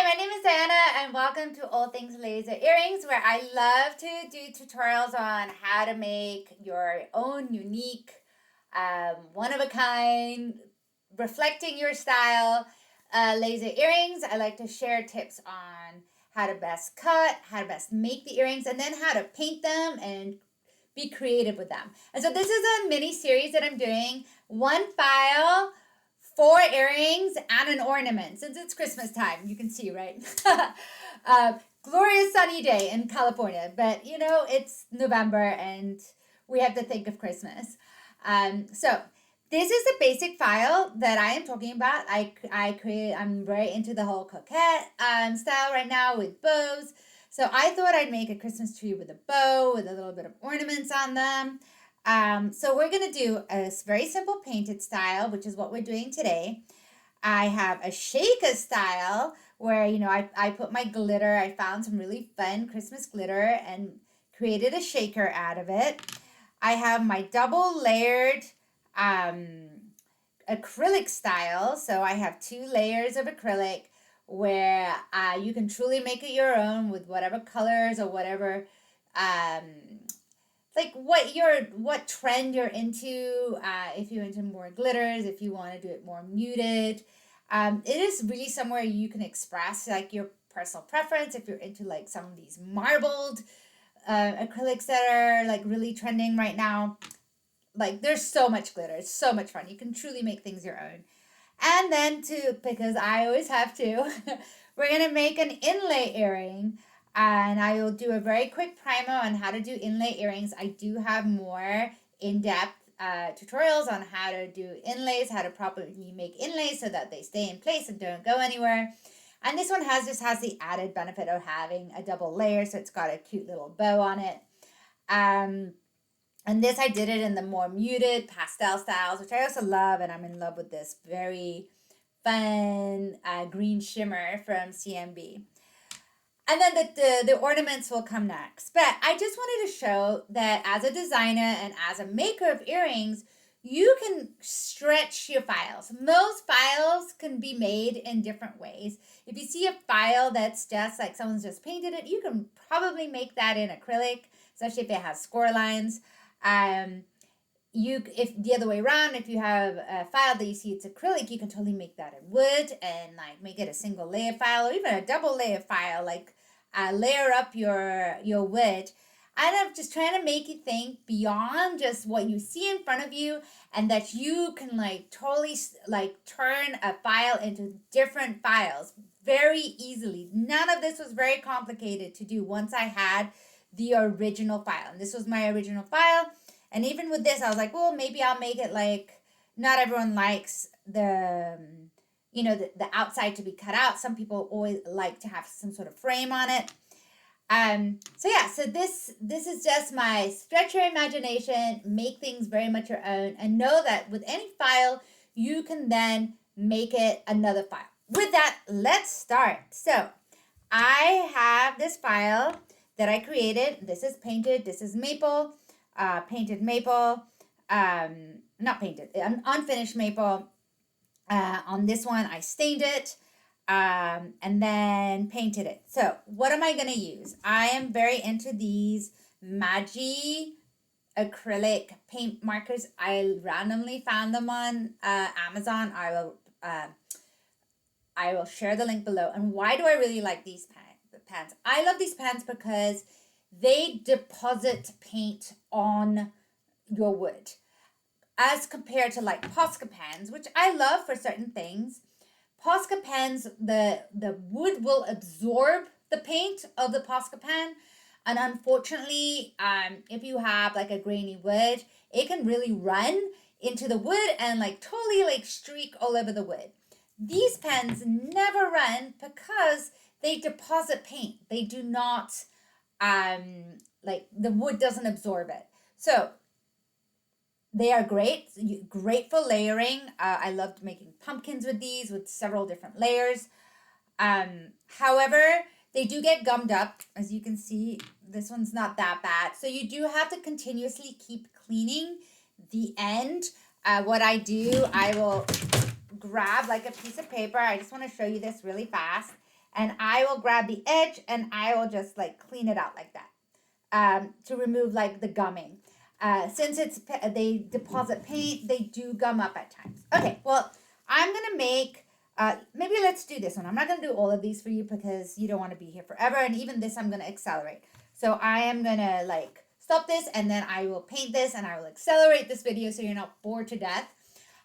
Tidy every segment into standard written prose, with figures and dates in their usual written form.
Hi, my name is Diana and welcome to All Things Laser Earrings, where I love to do tutorials on how to make your own unique, one-of-a-kind, reflecting your style laser earrings. I like to share tips on how to best cut, how to best make the earrings, and then how to paint them and be creative with them. And so this is a mini series that I'm doing, one file, 4 earrings, and an ornament. Since it's Christmas time, you can see, right? Glorious sunny day in California, but you know, it's November and we have to think of Christmas. So this is the basic file that I am talking about. I'm very into the whole coquette style right now with bows. So I thought I'd make a Christmas tree with a bow with a little bit of ornaments on them. So we're going to do a very simple painted style, which is what we're doing today. I have a shaker style where, you know, I put my glitter. I found some really fun Christmas glitter and created a shaker out of it. I have my double layered acrylic style. So I have 2 layers of acrylic where you can truly make it your own with whatever colors or whatever like what trend you're into. If you're into more glitters, if you want to do it more muted, it is really somewhere you can express like your personal preference. If you're into like some of these marbled acrylics that are like really trending right now, like there's so much glitter, it's so much fun. You can truly make things your own. And then because I always have to, we're gonna make an inlay earring. And I will do a very quick primer on how to do inlay earrings. I do have more in-depth tutorials on how to do inlays, how to properly make inlays so that they stay in place and don't go anywhere. And this one just has the added benefit of having a double layer, so it's got a cute little bow on it. And this I did it in the more muted pastel styles, which I also love, and I'm in love with this very fun green shimmer from CMB. And then the ornaments will come next. But I just wanted to show that as a designer and as a maker of earrings, you can stretch your files. Most files can be made in different ways. If you see a file that's just like someone's just painted it, you can probably make that in acrylic, especially if it has score lines. If the other way around, if you have a file that you see it's acrylic, you can totally make that in wood and like make it a single layer file or even a double layer file, like layer up your wood. And I'm just trying to make you think beyond just what you see in front of you, and that you can like totally like turn a file into different files very easily. None of this was very complicated to do once I had the original file. And this was my original file. And even with this, I was like, well, maybe I'll make it like, not everyone likes the outside to be cut out. Some people always like to have some sort of frame on it. So this is just my stretch your imagination, make things very much your own, and know that with any file, you can then make it another file. With that, let's start. So I have this file that I created. This is painted. This is maple, painted maple, not painted, unfinished maple. On this one, I stained it and then painted it. So what am I going to use? I am very into these Magi acrylic paint markers. I randomly found them on Amazon. I will share the link below. And why do I really like these pens? I love these pens because they deposit paint on your wood, as compared to like Posca pens, which I love for certain things. Posca pens, the wood will absorb the paint of the Posca pen. And unfortunately, if you have like a grainy wood, it can really run into the wood and like totally like streak all over the wood. These pens never run because they deposit paint. They do not, like the wood doesn't absorb it. So they are great for layering. I loved making pumpkins with these with several different layers. However, they do get gummed up. As you can see, this one's not that bad. So you do have to continuously keep cleaning the end. What I do, I will grab like a piece of paper. I just want to show you this really fast. And I will grab the edge and I will just like clean it out like that to remove like the gumming. Since they deposit paint, they do gum up at times. Okay, well, I'm gonna make, maybe let's do this one. I'm not gonna do all of these for you because you don't wanna be here forever. And even this, I'm gonna accelerate. So I am gonna like stop this and then I will paint this and I will accelerate this video so you're not bored to death.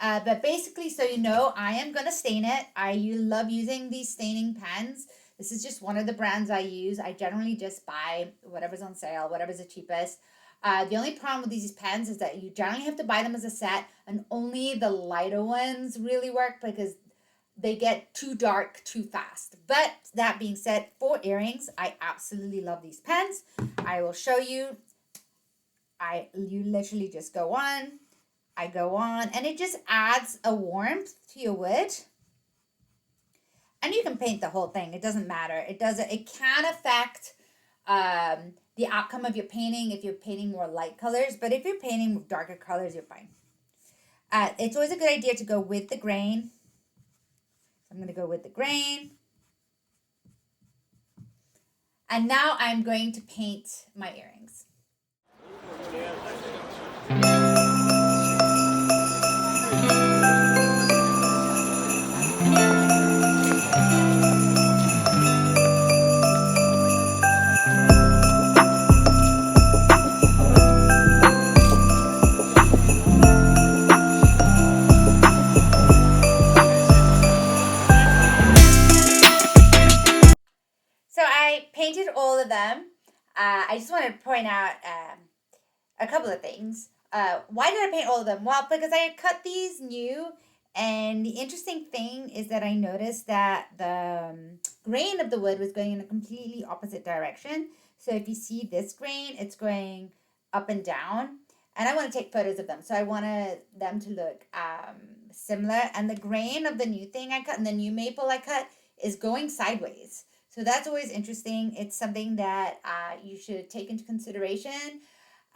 But basically, so you know, I am gonna stain it. I love using these staining pens. This is just one of the brands I use. I generally just buy whatever's on sale, whatever's the cheapest. The only problem with these pens is that you generally have to buy them as a set, and only the lighter ones really work because they get too dark too fast. But that being said, for earrings, I absolutely love these pens. I will show you. You literally just go on. I go on, and it just adds a warmth to your wood. And you can paint the whole thing. It doesn't matter. It can affect the outcome of your painting if you're painting more light colors. But if you're painting with darker colors, you're fine. It's always a good idea to go with the grain. So I'm going to go with the grain. And now I'm going to paint my earrings. So I painted all of them. I just want to point out a couple of things. Why did I paint all of them? Well, because I had cut these new, and the interesting thing is that I noticed that the grain of the wood was going in a completely opposite direction. So if you see this grain, it's going up and down. And I want to take photos of them. So I wanted them to look similar. And the grain of the new thing I cut and the new maple I cut is going sideways. So that's always interesting. It's something that you should take into consideration.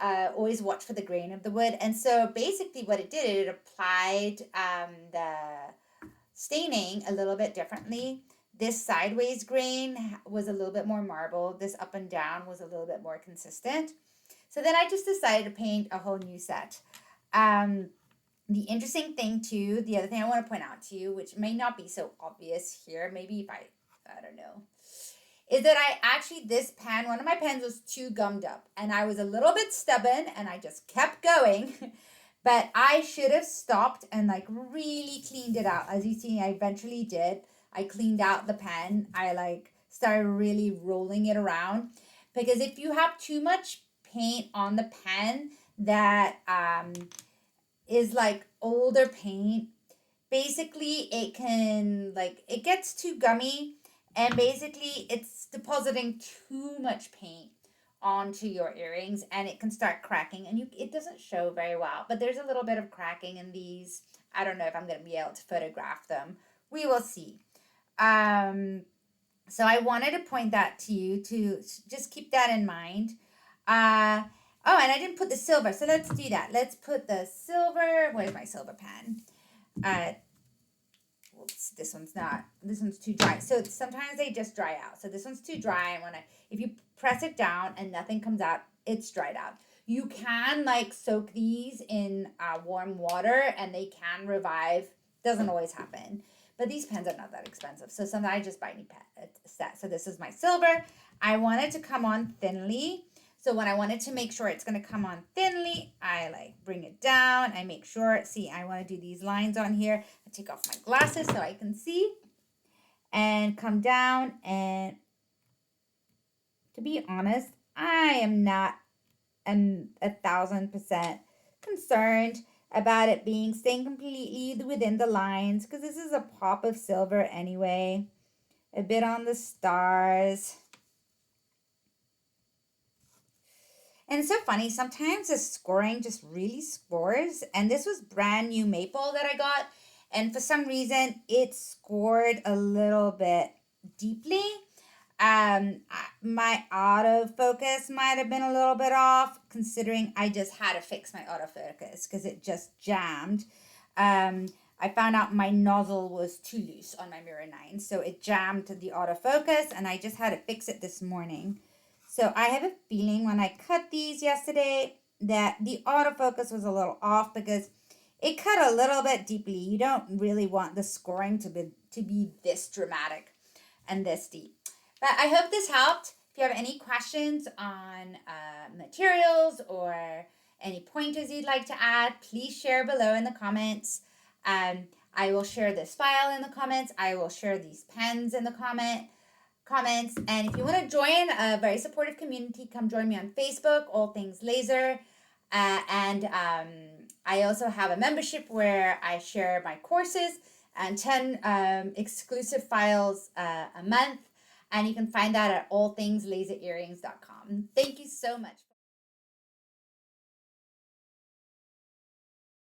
Always watch for the grain of the wood. And so basically what it did, it applied the staining a little bit differently. This sideways grain was a little bit more marble. This up and down was a little bit more consistent. So then I just decided to paint a whole new set. The interesting thing too, the other thing I want to point out to you, which may not be so obvious here, maybe if I don't know, is that this pen, one of my pens was too gummed up. And I was a little bit stubborn and I just kept going. But I should have stopped and like really cleaned it out. As you see, I eventually did. I cleaned out the pen. I like started really rolling it around. Because if you have too much paint on the pen that is like older paint, basically it gets too gummy. And basically, it's depositing too much paint onto your earrings, and it can start cracking, and it doesn't show very well. But there's a little bit of cracking in these. I don't know if I'm going to be able to photograph them. We will see. So I wanted to point that to you to just keep that in mind. And I didn't put the silver, so let's do that. Let's put the silver. Where's my silver pen? This one's too dry. So sometimes they just dry out. So this one's too dry. And if you press it down and nothing comes out, it's dried out. You can like soak these in warm water and they can revive. Doesn't always happen. But these pens are not that expensive. So sometimes I just buy any set. So this is my silver. I want it to come on thinly. So when I wanted to make sure it's going to come on thinly, I like bring it down. I make sure, see, I want to do these lines on here. I take off my glasses so I can see and come down. And to be honest, I am not 1,000% concerned about it staying completely within the lines because this is a pop of silver anyway. A bit on the stars. And it's so funny, sometimes the scoring just really scores. And this was brand new maple that I got. And for some reason, it scored a little bit deeply. My autofocus might have been a little bit off, considering I just had to fix my autofocus because it just jammed. I I found out my nozzle was too loose on my Mirror 9, so it jammed the autofocus, and I just had to fix it this morning. So I have a feeling when I cut these yesterday that the autofocus was a little off because it cut a little bit deeply. You don't really want the scoring to be this dramatic and this deep. But I hope this helped. If you have any questions on materials or any pointers you'd like to add, please share below in the comments. I will share this file in the comments. I will share these pens in the comments. And if you want to join a very supportive community, come join me on Facebook, All Things Laser. And I also have a membership where I share my courses and 10 exclusive files a month. And you can find that at allthingslaserearrings.com. Thank you so much.